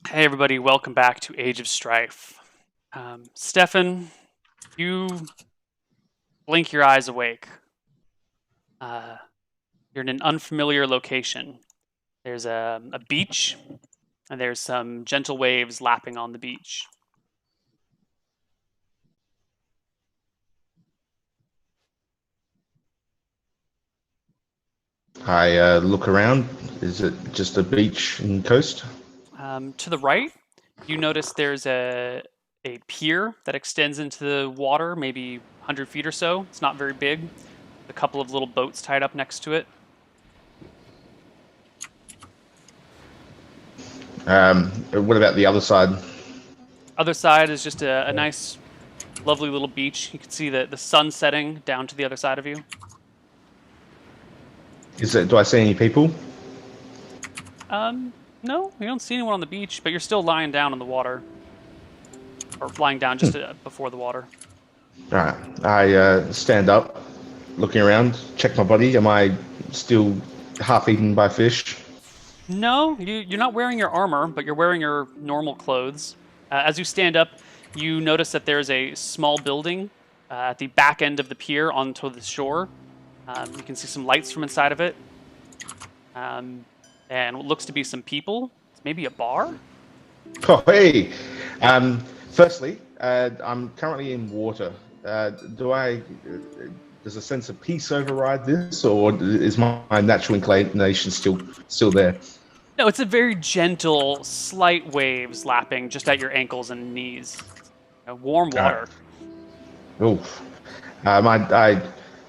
Hey everybody, welcome back to Age of Strife. Stefan, you blink your eyes awake. Uh, you're in an unfamiliar location. There's a beach, and there's some gentle waves lapping on the beach. I look around. Is it just a beach and coast? To the right, you notice there's a pier that extends into the water, maybe 100 feet or so. It's not very big. A couple of little boats tied up next to it. What about the other side? Other side is just a nice, lovely little beach. You can see the sun setting down to the other side of you. Do I see any people? Um, no, you don't see anyone on the beach, but you're still lying down in the water, or lying down just before the water. All right. I stand up, looking around, check my body. Am I still half eaten by fish? No, you're not wearing your armor, but you're wearing your normal clothes. As you stand up, you notice that there's a small building at the back end of the pier onto the shore. You can see some lights from inside of it, and what looks to be some people. It's maybe a bar. Oh, hey. Firstly, I'm currently in water. Do I? Does a sense of peace override this, or is my natural inclination still there? No, it's a very gentle, slight waves lapping just at your ankles and knees. Warm All right. water. Oof.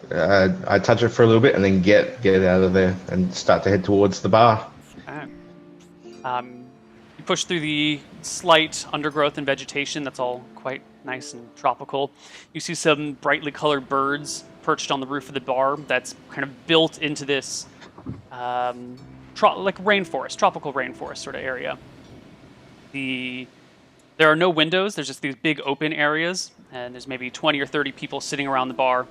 I touch it for a little bit and then get out of there and start to head towards the bar. Alright. You push through the slight undergrowth and vegetation that's all quite nice and tropical. You see some brightly colored birds perched on the roof of the bar that's kind of built into this like rainforest, tropical rainforest sort of area. There are no windows. There's just these big open areas, and there's maybe 20 or 30 people sitting around the bar,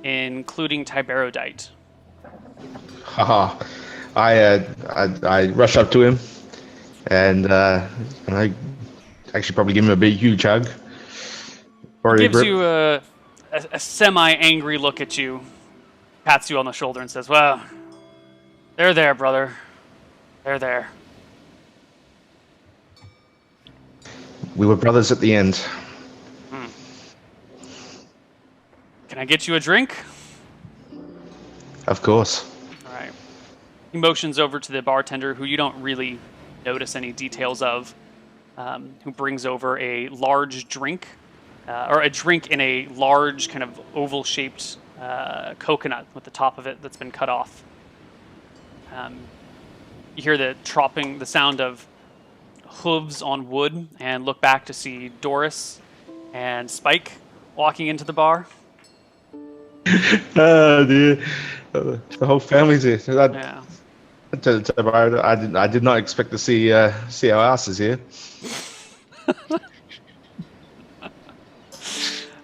including Tiberodite. Haha. I rush up to him and I actually probably give him a big huge hug. He Sorry, gives grip. you a semi-angry look at you, pats you on the shoulder, and says, "Well, they're there, brother. They're there." We were brothers at the end. Hmm. Can I get you a drink? Of course. All right. He motions over to the bartender, who you don't really notice any details of, who brings over a large drink, or a drink in a large kind of oval-shaped coconut with the top of it that's been cut off. You hear the sound of hooves on wood, and look back to see Doris and Spike walking into the bar. Oh dear. The whole family's here. Yeah. I did not expect to see our asses here.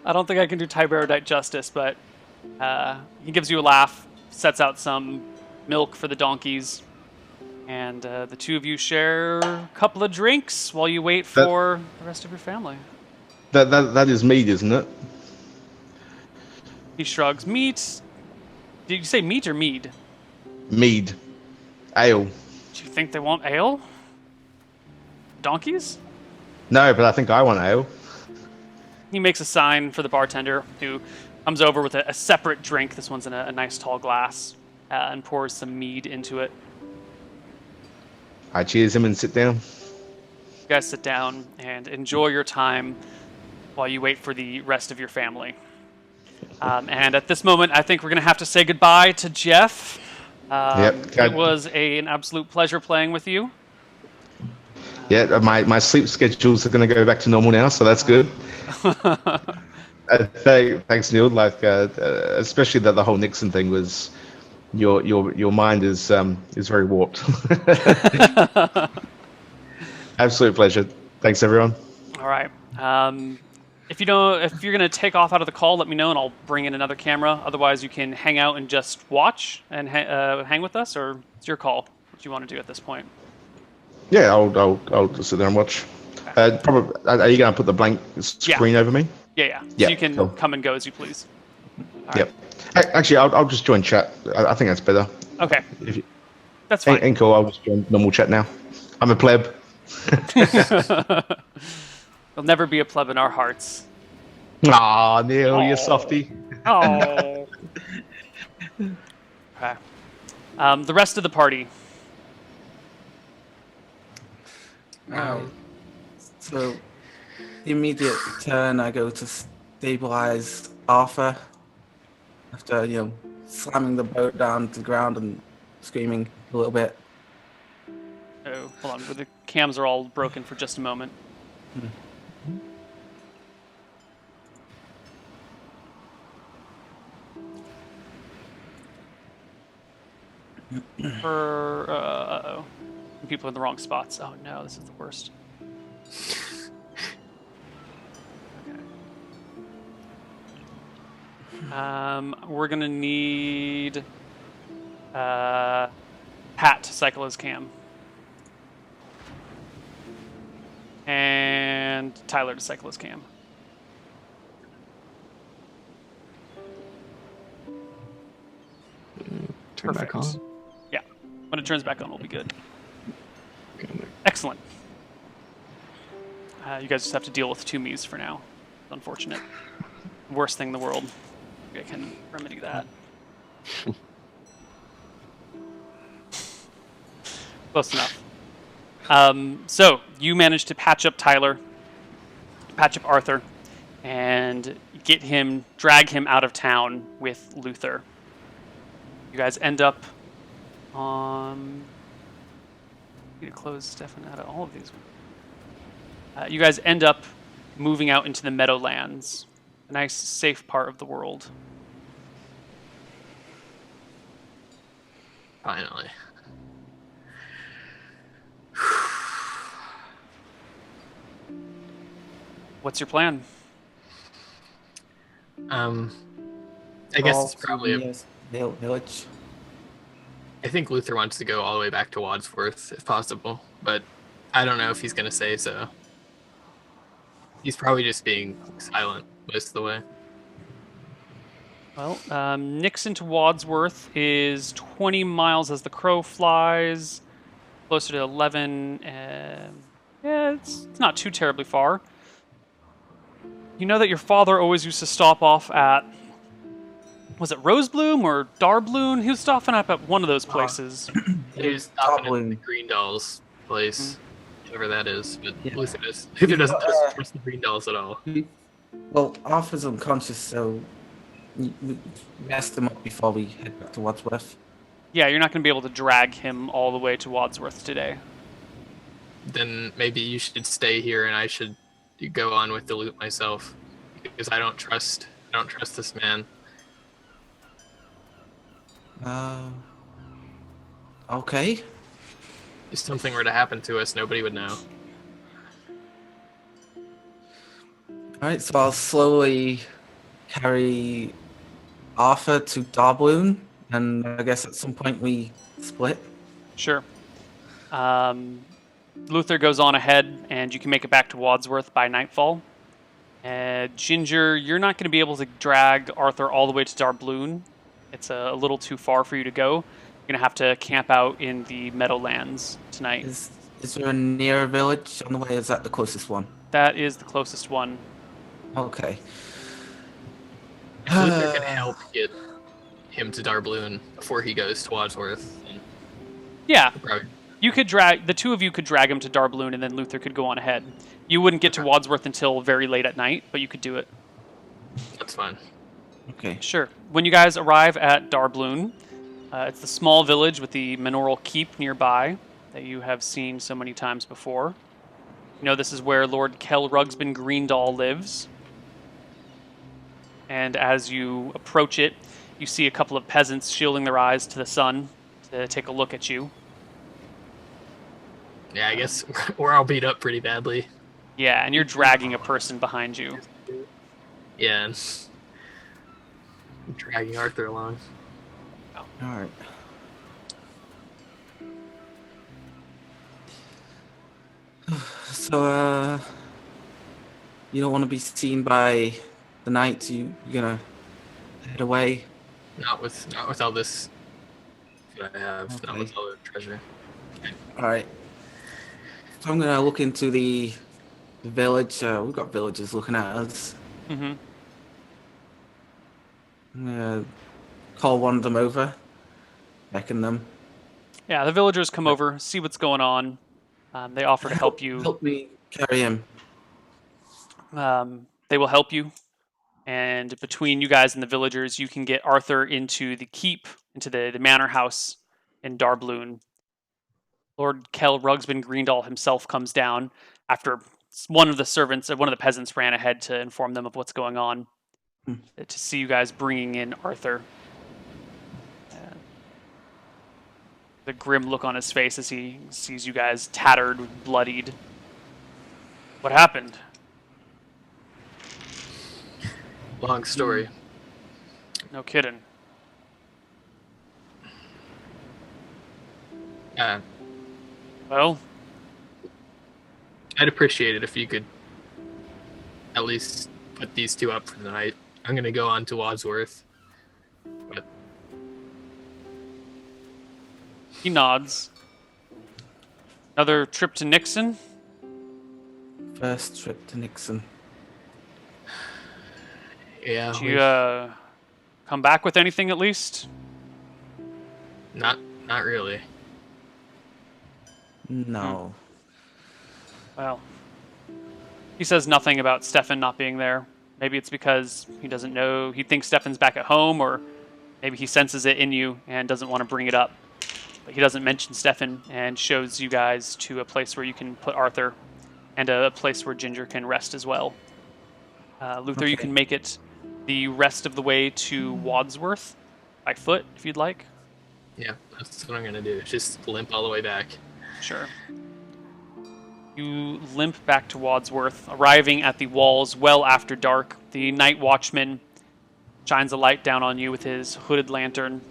I don't think I can do Tiberodite justice, but he gives you a laugh, sets out some milk for the donkeys, and the two of you share a couple of drinks while you wait That for the rest of your family. that is meat, isn't it? He shrugs. Meat? Did you say meat or mead? Mead. Ale. Do you think they want ale? Donkeys? No, but I think I want ale. He makes a sign for the bartender, who comes over with a separate drink. This one's in a nice tall glass, and pours some mead into it. I cheers him and sit down. You guys sit down and enjoy your time while you wait for the rest of your family. And at this moment, I think we're going to have to say goodbye to Jeff. Yep. It was an absolute pleasure playing with you. Yeah, my sleep schedules are going to go back to normal now, so that's good. Thanks, Neil. Especially that the whole Nixon thing was your mind is very warped. Absolute pleasure. Thanks, everyone. All right. If you're going to take off out of the call, let me know, and I'll bring in another camera. Otherwise, you can hang out and just watch and hang with us, or it's your call. What you want to do at this point? Yeah, I'll just sit there and watch. Probably. Are you going to put the blank screen over me? Yeah. So Yeah, you can cool. come and go as you please. All Yep. right. Actually, I'll just join chat. I think that's better. Okay. If you, That's fine. ain't cool. I'll just join normal chat now. I'm a pleb. You'll never be a pleb in our hearts. Aw, Neal, you Oh. softy. Oh. Okay. The rest of the party. Alright. So, the immediate turn, I go to stabilize Arthur after, slamming the boat down to the ground and screaming a little bit. Oh, hold on. The cams are all broken for just a moment. Uh-oh. People in the wrong spots. Oh no, this is the worst. Okay. We're gonna need Pat to cycle his cam. And Tyler to cycle his cam. Turn Perfect. back on. Yeah. When it turns back on, we'll be good. Okay, Excellent. You guys just have to deal with two me's for now. It's unfortunate. Worst thing in the world. I can remedy that. Close enough. So you managed to patch up Tyler, patch up Arthur, and drag him out of town with Luther. You guys end up on. Need to close Stefan out of all of these. You guys end up moving out into the Meadowlands, a nice, safe part of the world. Finally. What's your plan? I guess it's probably. Village. I think Luther wants to go all the way back to Wadsworth if possible, but I don't know if he's going to say so. He's probably just being silent most of the way. Well, Nixon to Wadsworth is 20 miles as the crow flies, closer to 11. Yeah, it's not too terribly far. You know that your father always used to stop off at, was it Rosebloom or Darbloon? He was stopping up at one of those places. He was stopping Darbloon. at the Green Dolls place, whatever that is, but Yeah. Luther doesn't trust the Green Dolls at all. Well, Arthur's unconscious, so we messed him up before we head back to Wadsworth. Yeah, you're not going to be able to drag him all the way to Wadsworth today. Then maybe you should stay here and I should go on with the loot myself, because I don't trust this man. Okay. If something were to happen to us, nobody would know. Alright, so I'll slowly carry Arthur to Darbloon, and I guess at some point we split. Sure. Luther goes on ahead, and you can make it back to Wadsworth by nightfall. Ginger, you're not going to be able to drag Arthur all the way to Darbloon. It's a little too far for you to go. You're going to have to camp out in the Meadowlands tonight. Is there a near village on the way? Is that the closest one? That is the closest one. Okay. If Luther can help get him to Darbloon before he goes to Wadsworth, then Yeah, probably. the two of you could drag him to Darbloon, and then Luther could go on ahead. You wouldn't get to Wadsworth until very late at night, but you could do it. That's fine. Okay. Sure. When you guys arrive at Darbloon, it's the small village with the manorial keep nearby that you have seen so many times before. You know this is where Lord Kel Rugsbin Greendall lives. And as you approach it, you see a couple of peasants shielding their eyes to the sun to take a look at you. Yeah, I guess we're all beat up pretty badly. Yeah, and you're dragging a person behind you. Yeah, and I'm dragging Arthur along. Alright. So, you don't want to be seen by the knights. You're gonna head away. Not with all this that I have. Not with Okay. all the treasure. All right. So I'm gonna look into the village. We've got villagers looking at us. Mm-hmm. I'm gonna call one of them over, beckon them. Yeah, the villagers come over, see what's going on. They offer to help you. Help me carry him. They will help you. And between you guys and the villagers, you can get Arthur into the keep, into the manor house in Darbloon. Lord Kel Rugsbin Greendall himself comes down after one of the peasants ran ahead to inform them of what's going on, to see you guys bringing in Arthur. The grim look on his face as he sees you guys tattered, bloodied. What happened? Long story. No kidding. Well, I'd appreciate it if you could at least put these two up for the night. I'm gonna go on to Wadsworth. But he nods. Another trip to Nixon? First trip to Nixon. yeah, Did you come back with anything at least? not really. No. Well, he says nothing about Stefan not being there. Maybe it's because he doesn't know, he thinks Stefan's back at home, or maybe he senses it in you and doesn't want to bring it up. But he doesn't mention Stefan and shows you guys to a place where you can put Arthur and a place where Ginger can rest as well. Luther, you Okay. can make it the rest of the way to Wadsworth by foot if you'd like. Yeah, that's what I'm gonna do. Just limp all the way back. Sure. You limp back to Wadsworth, arriving at the walls well after dark. The night watchman shines a light down on you with his hooded lantern.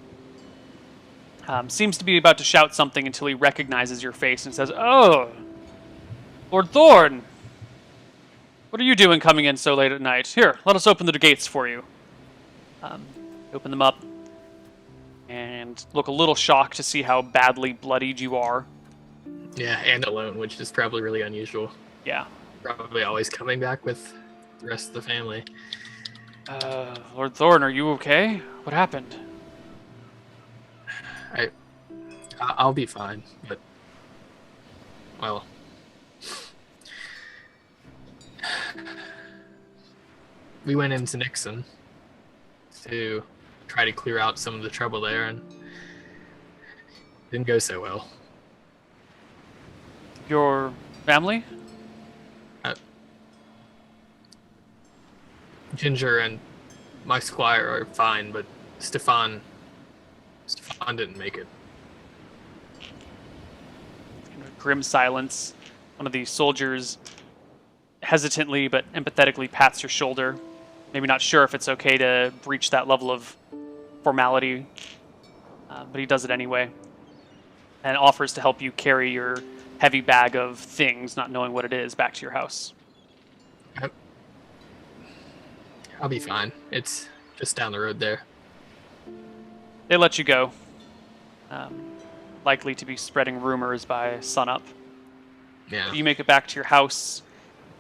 Seems to be about to shout something until he recognizes your face and says, "Oh, Lord Thorn! What are you doing coming in so late at night? Here, let us open the gates for you." Open them up and look a little shocked to see how badly bloodied you are. Yeah, and alone, which is probably really unusual. Yeah. Probably always coming back with the rest of the family. Lord Thorn, are you okay? What happened? I'll be fine, but well, we went into Nixon to try to clear out some of the trouble there, and it didn't go so well. Your family? Ginger and my squire are fine, but Stefan didn't make it. In a grim silence, one of the soldiers hesitantly but empathetically pats your shoulder. Maybe not sure if it's okay to breach that level of formality, but he does it anyway. And offers to help you carry your heavy bag of things, not knowing what it is, back to your house. I'll be fine. It's just down the road there. They let you go. Likely to be spreading rumors by sunup. Yeah. You make it back to your house,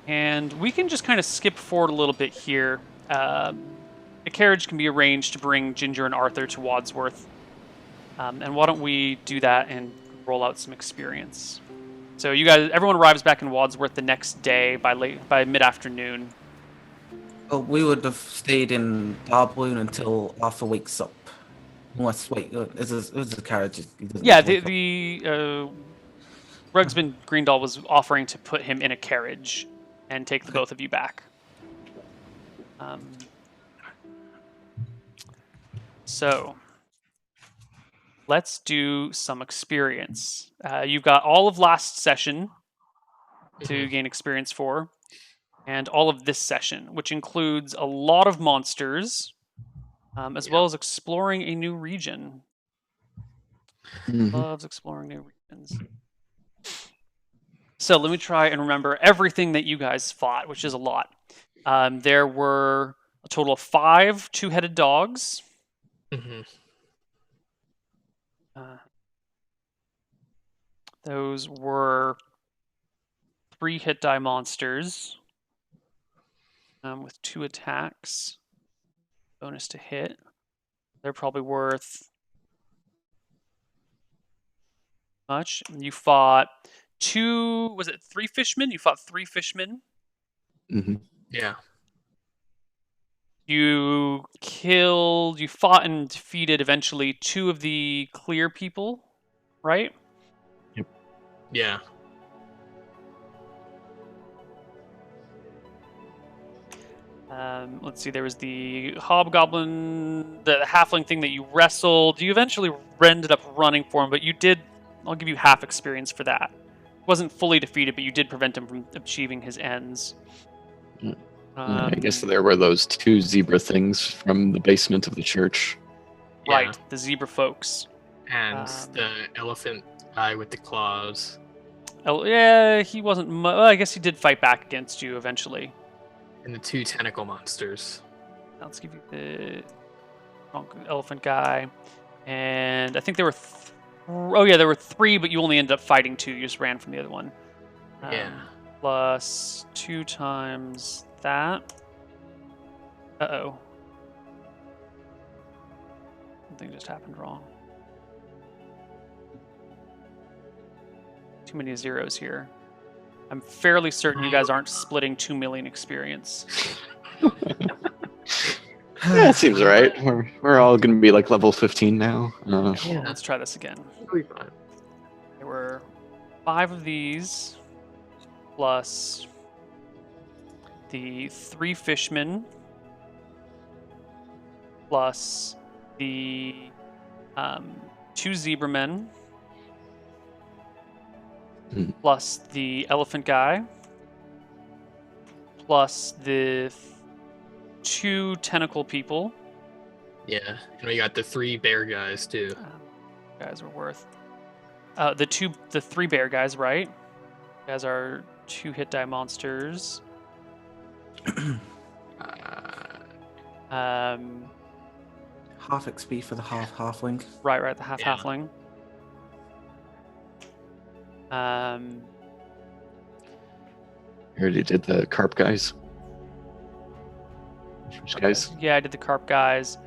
and we can just kind of skip forward a little bit here. A carriage can be arranged to bring Ginger and Arthur to Wadsworth. And why don't we do that and roll out some experience? So you guys, everyone arrives back in Wadsworth the next day by mid-afternoon. Well, we would have stayed in Darbloon until Arthur wakes up. Unless, wait, is a carriage? He doesn't Yeah, wake up. the Rugsman Greendall was offering to put him in a carriage and take the both of you back. So let's do some experience. You've got all of last session to gain experience for, and all of this session, which includes a lot of monsters, as well as exploring a new region. Loves exploring new regions. So let me try and remember everything that you guys fought, which is a lot. There were a total of 5 two-headed dogs. Mm-hmm. Those were 3 hit die monsters with 2 attacks. Bonus to hit. They're probably worth much. You fought 3 fishmen? You fought 3 fishmen. Mm-hmm. Yeah. You fought and defeated eventually 2 of the clear people, right? Yeah. Let's see, there was the hobgoblin, the halfling thing that you wrestled. You eventually ended up running for him, but I'll give you half experience for that. Wasn't fully defeated, but you did prevent him from achieving his ends. I guess there were those 2 zebra things from the basement of the church. Right, Yeah. the zebra folks. And the elephant guy with the claws. Oh, yeah, he wasn't. Well, I guess he did fight back against you eventually. And the 2 tentacle monsters. Let's give you the elephant guy, and I think there were. There were 3, but you only ended up fighting 2. You just ran from the other one. Yeah. Plus 2 times that. Uh-oh. Something just happened wrong. Too many zeros here. I'm fairly certain you guys aren't splitting 2 million experience. Yeah, it seems right. We're all gonna be like level 15 now. Yeah. Let's try this again. It'll be fine. There were 5 of these, plus the 3 fishmen, plus the 2 zebra men, plus the elephant guy, plus the 2 tentacle people. Yeah. And we got the 3 bear guys too. Guys are worth the 3 bear guys, right? You guys are 2 hit die monsters. Half XP for the halfling. Right, the half Yeah. halfling. We already did the carp guys. Which guys? Yeah, I did the carp guys.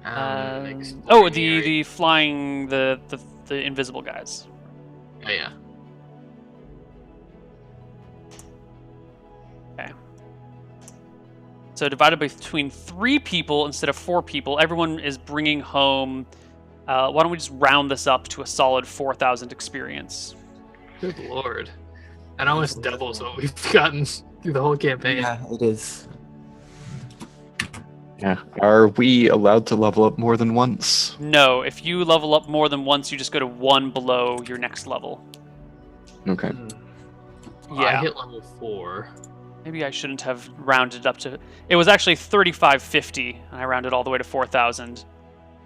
Like, The flying the invisible guys. Oh, yeah. Okay. So divided between 3 people instead of 4 people, everyone is bringing home. Why don't we just round this up to a solid 4,000 experience? Good lord. That almost doubles what we've gotten through the whole campaign. Yeah, it is. Yeah. Are we allowed to level up more than once? No, if you level up more than once, you just go to 1 below your next level. Okay. Well, Yeah. I hit level 4. Maybe I shouldn't have rounded up to. It was actually 3,550, and I rounded all the way to 4,000.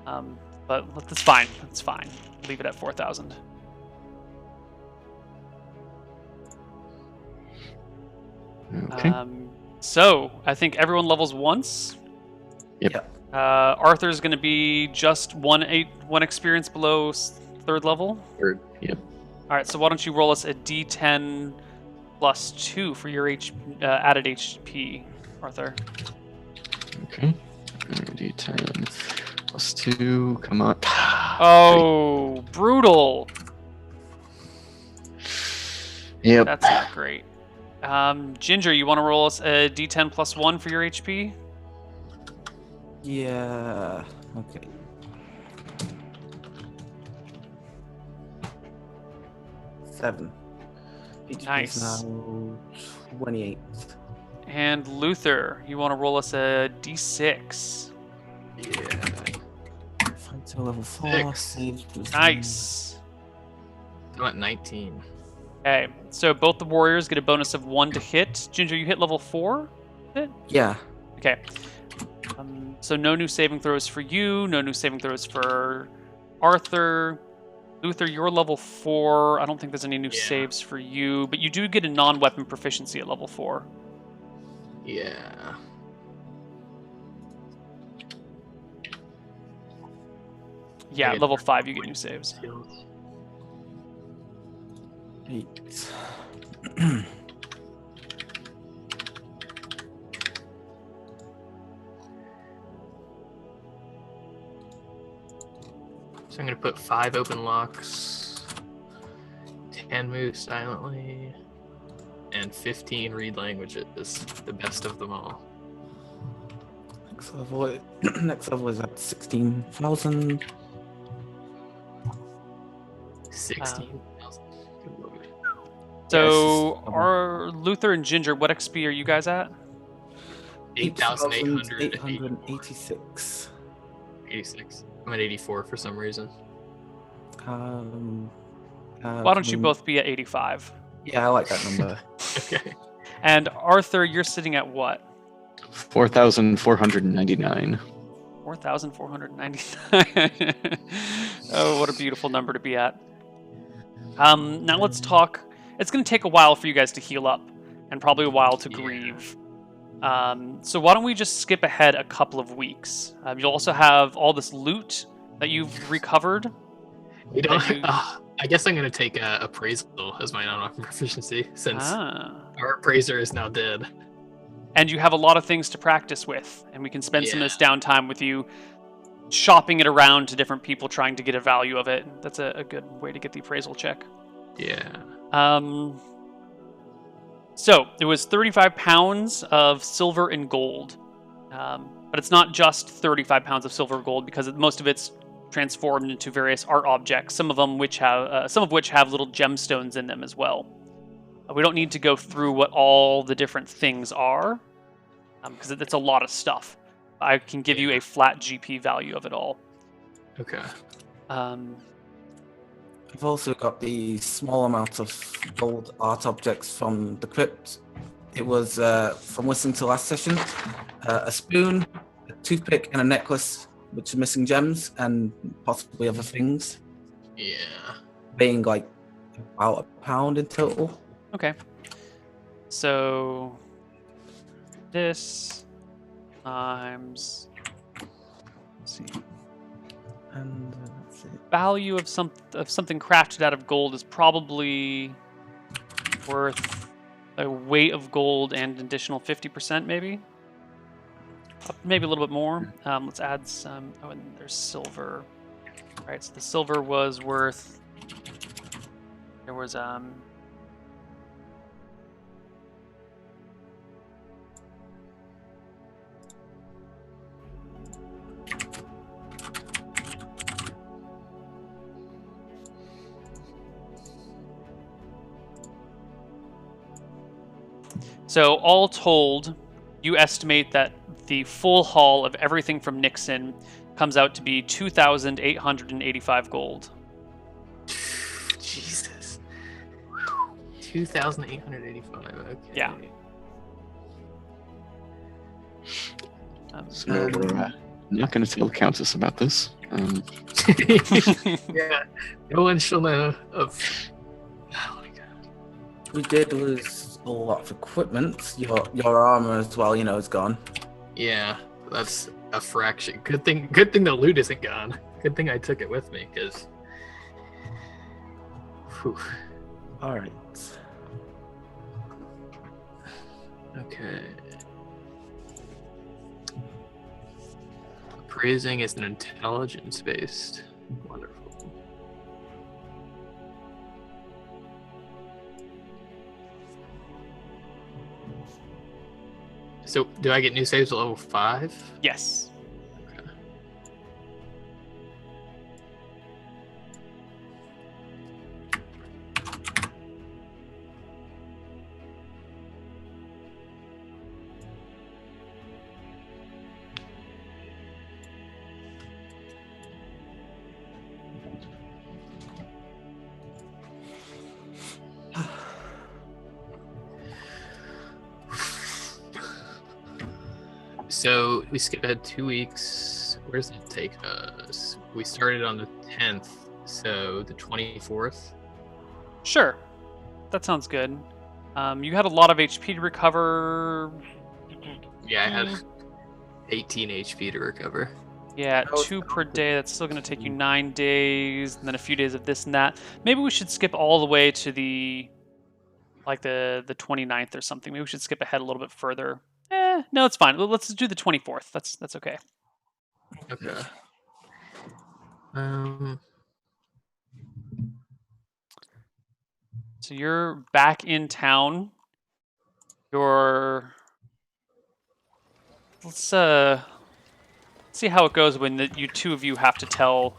But that's fine. That's fine. Leave it at 4,000. Okay. So I think everyone levels once. Yep. Arthur's going to be just one experience below 3rd level. Third. Yep. All right. So why don't you roll us a D10 plus 2 for your added HP, Arthur? Okay. D10 plus 2. Come on. Oh, brutal. Yep. That's not great. Ginger, you want to roll us a D10 plus 1 for your HP? Yeah. Okay. Seven. HP Nice. is now 28. And Luther, you want to roll us a D6? Yeah. Fight to level 4. 6. Saved with Nice. I'm at 19. Okay, so both the warriors get a bonus of 1 to hit. Ginger, you hit level 4? Yeah. Okay. So no new saving throws for you, no new saving throws for Arthur. Luther, you're level 4. I don't think there's any new Yeah. saves for you, but you do get a non-weapon proficiency at level 4. Yeah. Yeah, I at get level 5 you get new saves. skills. 8. So I'm gonna put 5 open locks, 10 move silently, and 15 read languages. The best of them all. Next level is at 16,000. 16,000. Good lord. So, Yes. are Luther and Ginger, what XP are you guys at? 8,886. 8,886. I'm at 84 for some reason. Why don't you both be at 85? Yeah, I like that number. Okay. And Arthur, you're sitting at what? 4,499. 4,499. Oh, what a beautiful number to be at. Now let's talk. It's going to take a while for you guys to heal up, and probably a while to grieve. So why don't we just skip ahead a couple of weeks? You'll also have all this loot that you've recovered. We don't. I guess I'm gonna take appraisal as my non-weapon proficiency since our appraiser is now dead. And you have a lot of things to practice with, and we can spend some of this downtime with you shopping it around to different people trying to get a value of it. That's a good way to get the appraisal check. Yeah. So there was 35 pounds of silver and gold, but it's not just 35 pounds of silver and gold because most of it's transformed into various art objects. Some of which have little gemstones in them as well. We don't need to go through what all the different things are, because it's a lot of stuff. I can give you a flat GP value of it all. Okay. I've also got the small amount of gold art objects from the crypt. It was from listening to last session. A spoon, a toothpick, and a necklace, which are missing gems and possibly other things. Yeah. Being like about £1 in total. Okay. So this times, let's see, And that's it. value of something crafted out of gold is probably worth a weight of gold and an additional 50%, maybe a little bit more. Let's add some. Oh, and there's silver. All right, so the silver was worth. There was So all told, you estimate that the full haul of everything from Nixon comes out to be 2,885 gold. Jesus. 2,885. Okay. Yeah. So we're not going to tell the Countess about this. Yeah. No one shall know of. Oh my god. We did lose a lot of equipment. Your armor as well, is gone. Yeah, that's a fraction. Good thing the loot isn't gone. Good thing I took it with me, because. All right. Okay. Appraising is an intelligence-based. Wonderful. So, do I get new saves at level 5? Yes. Okay. So we skip ahead 2 weeks. Where does that take us? We started on the 10th, So the 24th. Sure, that sounds good. You had a lot of HP to recover. Yeah, I had 18 HP to recover. Yeah, That was 2 per day. That's still going to take you 9 days, and then a few days of this and that. Maybe we should skip all the way to the 29th or something. Maybe we should skip ahead a little bit further. No, it's fine. Let's do the 24th. That's okay. Okay. So you're back in town. Let's see how it goes when you two of you have to tell.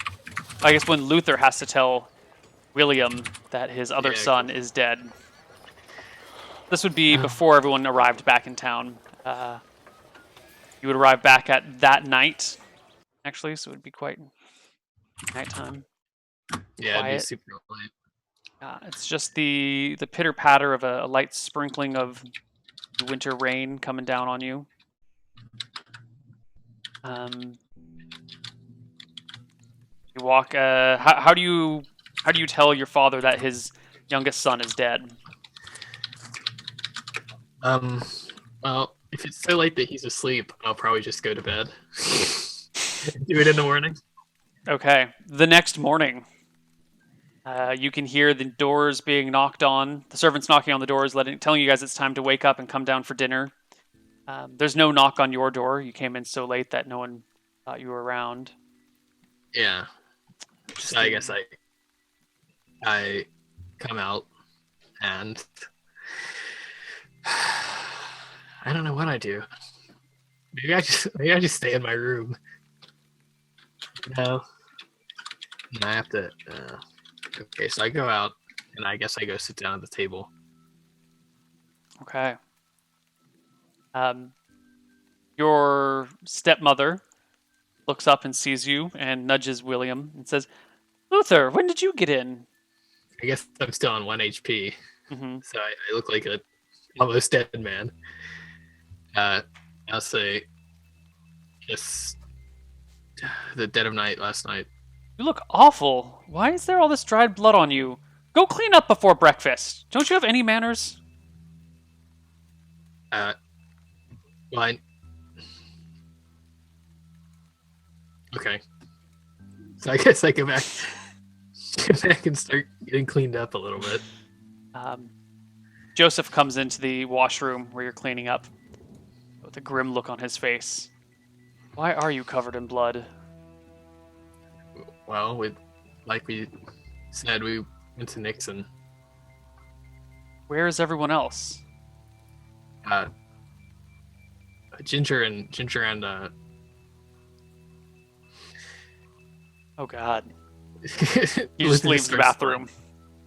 I guess when Luther has to tell William that his other son is dead. This would be before everyone arrived back in town. You would arrive back at that night, actually, so it would be quite nighttime. Yeah, it'd be Quiet. super late. It's just the pitter patter of a light sprinkling of winter rain coming down on you. You walk. How do you tell your father that his youngest son is dead? Well, if it's so late that he's asleep, I'll probably just go to bed. Do it in the morning. Okay. The next morning, you can hear the doors being knocked on. The servants knocking on the doors, telling you guys it's time to wake up and come down for dinner. There's no knock on your door. You came in so late that no one thought you were around. Yeah. So I guess I come out and I don't know what I do. Maybe I just stay in my room. No. I have to. Okay, so I go out and I guess I go sit down at the table. Okay. Your stepmother looks up and sees you and nudges William and says, "Luther, when did you get in?" I guess I'm still on 1 HP, Mm-hmm. so I look like a almost dead man. I'll say, just the dead of night last night. You look awful. Why is there all this dried blood on you? Go clean up before breakfast. Don't you have any manners? Well, okay. So I guess I go back and start getting cleaned up a little bit. Joseph comes into the washroom where you're cleaning up with a grim look on his face. Why are you covered in blood? Well, like we said, we went to Nixon. Where is everyone else? Ginger and Oh God. He just leaves the bathroom.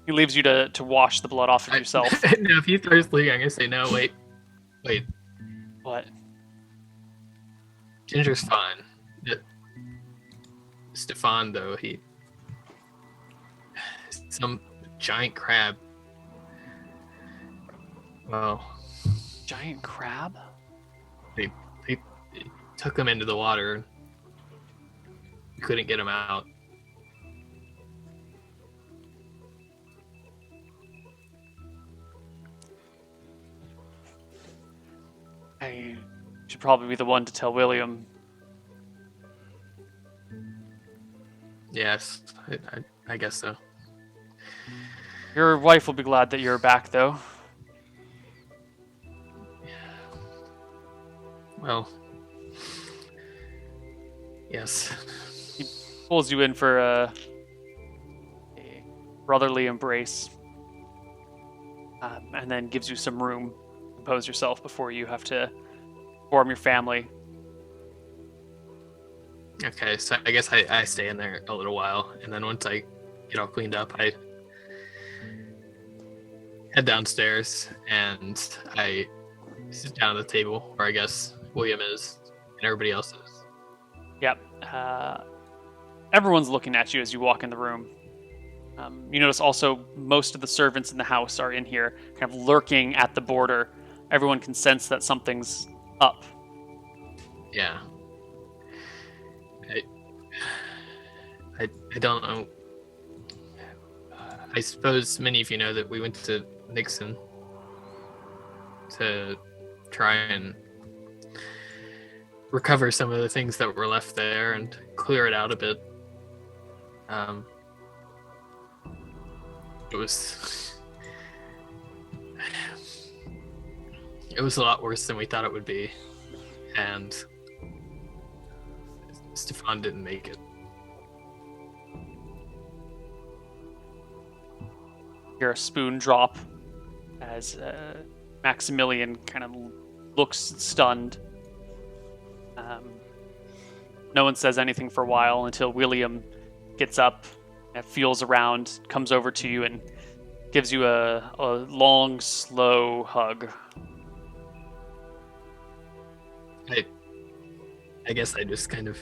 He leaves you to wash the blood off of yourself. No, if he starts sleeping, I'm gonna say no. Wait. What? Ginger's fine. Stefan, though, some giant crab. Well, Giant crab? they took him into the water. We couldn't get him out. I should probably be the one to tell William. Yes, I guess so. Your wife will be glad that you're back, though. Well, yes. He pulls you in for a brotherly embrace, and then gives you some room to compose yourself before you have to form your family. Okay, so I guess I stay in there a little while, and then once I get all cleaned up, I head downstairs and I sit down at the table where I guess William is and everybody else is. Yep. Everyone's looking at you as you walk in the room. You notice also most of the servants in the house are in here, kind of lurking at the border. Everyone can sense that something's up. Yeah. I don't know I suppose many of you know that we went to Nixon to try and recover some of the things that were left there and clear it out a bit. It was a lot worse than we thought it would be, and Stefan didn't make it. Hear a spoon drop as Maximilian kind of looks stunned. No one says anything for a while until William gets up and feels around, comes over to you, and gives you a long, slow hug. I guess I just kind of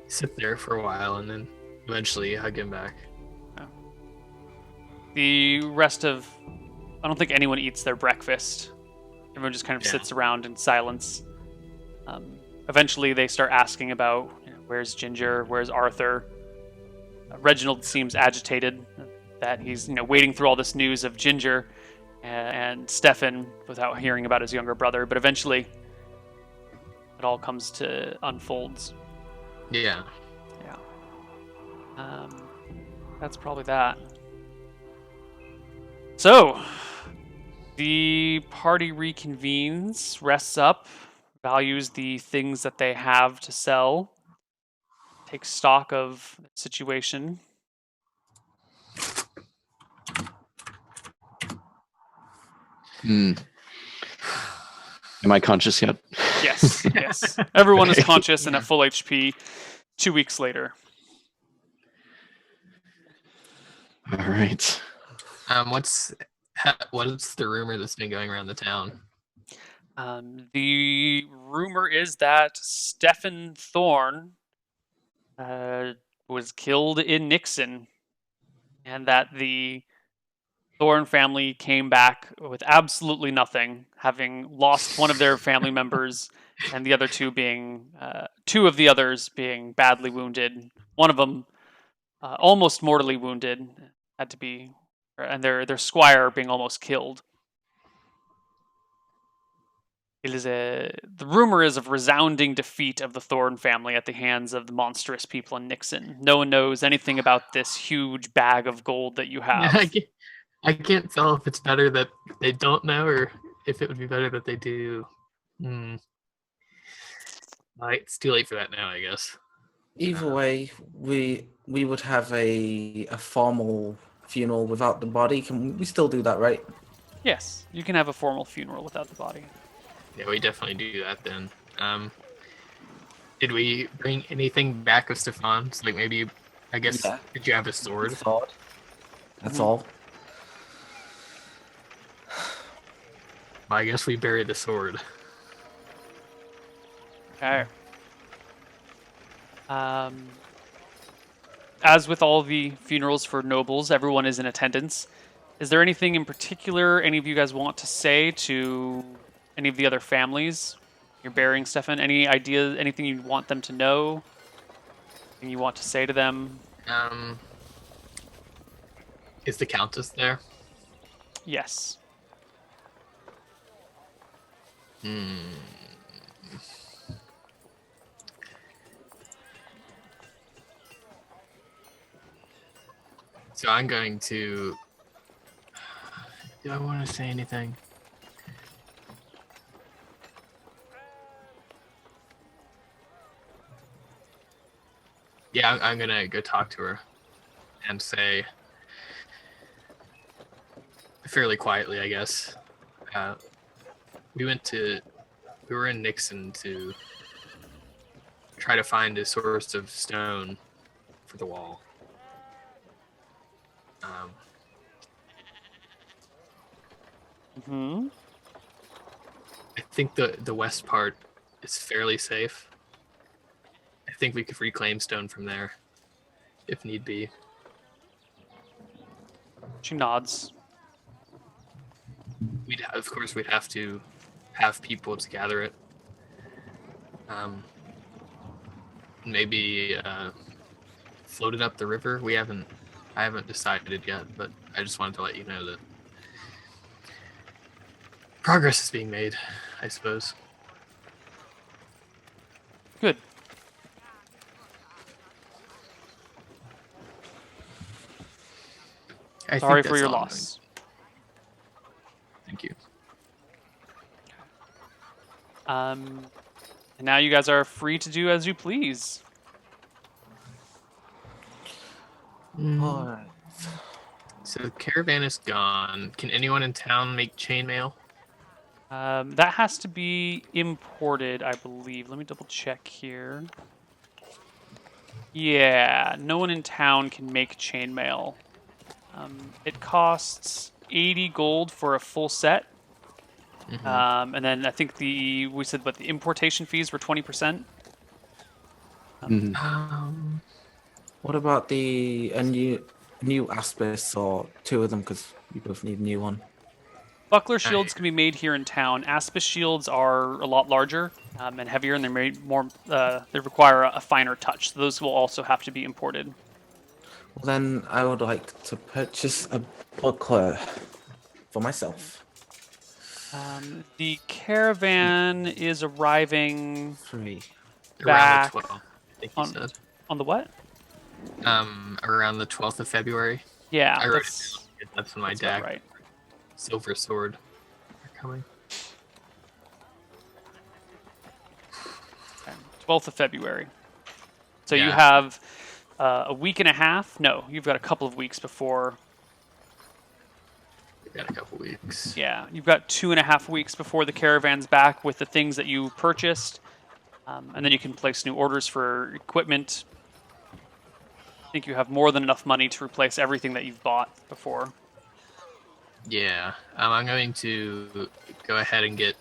sit there for a while and then eventually hug him back. The rest of... I don't think anyone eats their breakfast. Everyone just kind of sits around in silence. Eventually they start asking about, where's Ginger, where's Arthur? Reginald seems agitated that he's waiting through all this news of Ginger and Stefan without hearing about his younger brother, but eventually it all comes to unfolds. Yeah. That's probably that. So, the party reconvenes, rests up, values the things that they have to sell, takes stock of the situation. Am I conscious yet? Yes, yes. Everyone is conscious and at full HP 2 weeks later. All right. What's the rumor that's been going around the town? The rumor is that Stefan Thorne was killed in Nixon, and that the Thorne family came back with absolutely nothing, having lost one of their family members, and the other two of the others being badly wounded. One of them almost mortally wounded, had to be, and their squire being almost killed. The rumor is of resounding defeat of the Thorne family at the hands of the monstrous people in Nixon. No one knows anything about this huge bag of gold that you have. I can't tell if it's better that they don't know or if it would be better that they do. It's too late for that now, I guess. Either way, we would have a formal funeral without the body. Can we still do that, right? Yes, you can have a formal funeral without the body. Yeah, we definitely do that then. Did we bring anything back of Stefan's? Like maybe, I guess, did you have a sword? That's all. Well, I guess we buried the sword. Okay. As with all the funerals for nobles, everyone is in attendance. Is there anything in particular any of you guys want to say to any of the other families you're burying, Stefan? Any ideas, anything you want them to know? Anything you want to say to them? Is the Countess there? Yes. So I'm going to... Do I want to say anything? Yeah, I'm going to go talk to her and say, fairly quietly, I guess, we were in Nixon to try to find a source of stone for the wall. I think the west part is fairly safe. I think we could reclaim stone from there, if need be. She nods. Of course, we'd have to have people to gather it. Maybe float it up the river. We haven't I haven't decided yet, but I just wanted to let you know that progress is being made, I suppose. Good. Sorry for your loss. Thank you. And now you guys are free to do as you please. Alright. So the caravan is gone. Can anyone in town make chainmail? That has to be imported, I believe. Let me double check here. Yeah, no one in town can make chainmail. It costs 80 gold for a full set. And then I think we said the importation fees were 20%. What about a new Aspis or two of them? Because we both need a new one. Buckler shields can be made here in town. Aspis shields are a lot larger and heavier, and they're made more. They require a finer touch. So those will also have to be imported. Well, then I would like to purchase a buckler for myself. The caravan is arriving 3. back Around the 12th, I think you said. on the what? Around the 12th of February. Yeah, I wrote it down. That's when my deck. Right. Silver Sword are coming. Okay. 12th of February. So Yeah. you have a week and a half. No, you've got a couple of weeks before. We've got a couple weeks. Yeah, you've got 2.5 weeks before the caravan's back with the things that you purchased. And then you can place new orders for equipment. I think you have more than enough money to replace everything that you've bought before. Yeah, I'm going to go ahead and get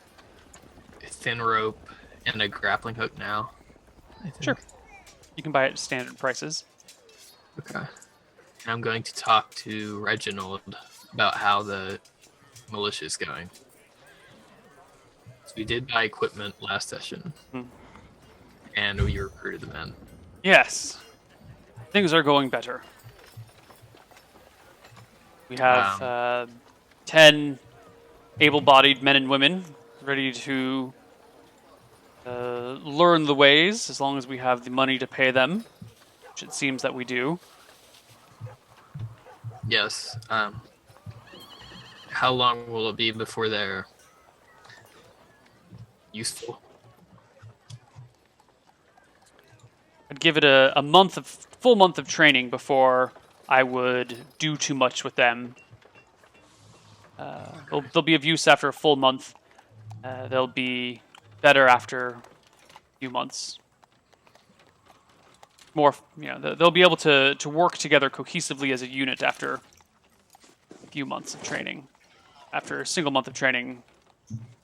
a thin rope and a grappling hook now. I think. Sure. You can buy it at standard prices. Okay. And I'm going to talk to Reginald about how the militia is going. So we did buy equipment last session, and we recruited the men. Yes. Things are going better. We have 10 able-bodied men and women ready to learn the ways, as long as we have the money to pay them, which it seems that we do. Yes. How long will it be before they're useful? I'd give it a full month of training before I would do too much with them. They'll be of use after a full month. They'll be better after a few months. More, they'll be able to work together cohesively as a unit after a few months of training. After a single month of training,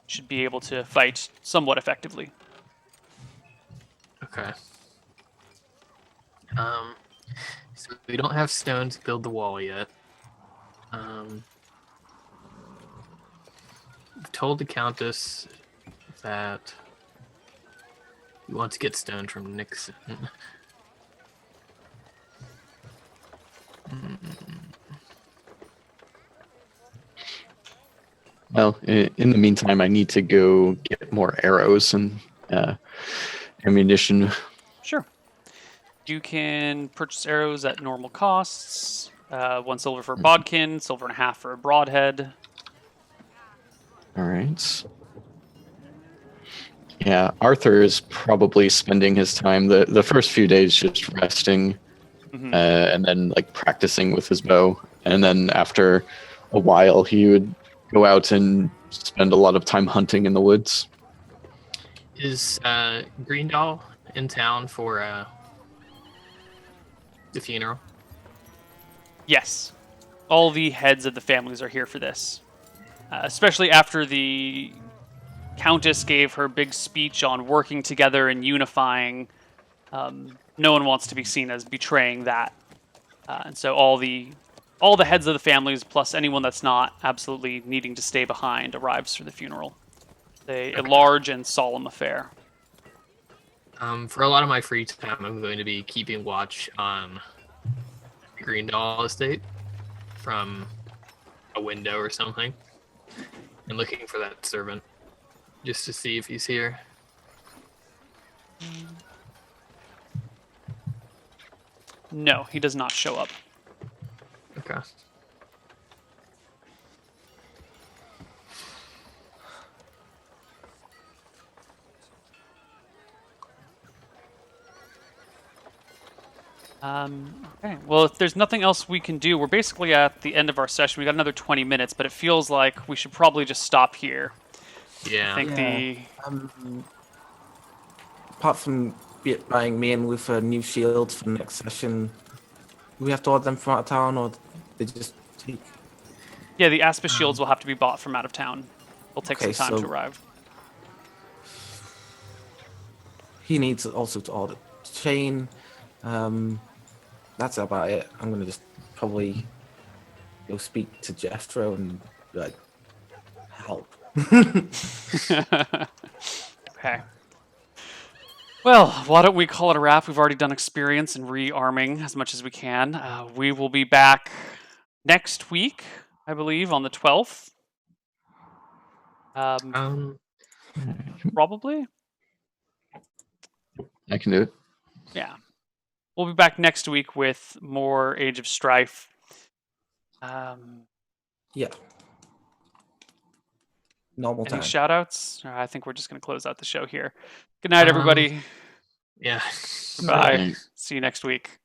should be able to fight somewhat effectively. Okay. So we don't have stone to build the wall yet. We've told the Countess that we want to get stone from Nixon. Well, in the meantime, I need to go get more arrows and ammunition. Sure. You can purchase arrows at normal costs. 1 silver for a bodkin, silver and a half for a broadhead. All right. Yeah, Arthur is probably spending his time the first few days just resting, and then practicing with his bow, and then after a while he would go out and spend a lot of time hunting in the woods. Is Greendahl in town for the funeral? Yes. All the heads of the families are here for this. Especially after the Countess gave her big speech on working together and unifying. No one wants to be seen as betraying that. And so all the heads of the families, plus anyone that's not absolutely needing to stay behind, arrives for the funeral. A large and solemn affair. For a lot of my free time, I'm going to be keeping watch on Green Doll estate from a window or something, and looking for that servant just to see if he's here. No, he does not show up. Okay. Okay. Well, if there's nothing else we can do, we're basically at the end of our session. We got another 20 minutes, but it feels like we should probably just stop here. Yeah. I think Apart from buying me in with new shields for the next session, do we have to order them from out of town, or they just take? Yeah, the Aspa shields will have to be bought from out of town. It'll take Okay, some time so- to arrive. He needs also to order chain. That's about it. I'm gonna just probably go speak to Jethro and be like, help. Okay. Well, why don't we call it a wrap? We've already done experience and rearming as much as we can. We will be back next week, I believe, on the 12th. Probably. I can do it. Yeah. We'll be back next week with more Age of Strife. Yeah. Normal Any time. shout-outs? I think we're just going to close out the show here. Good night, everybody. Yeah. Bye. Thanks. See you next week.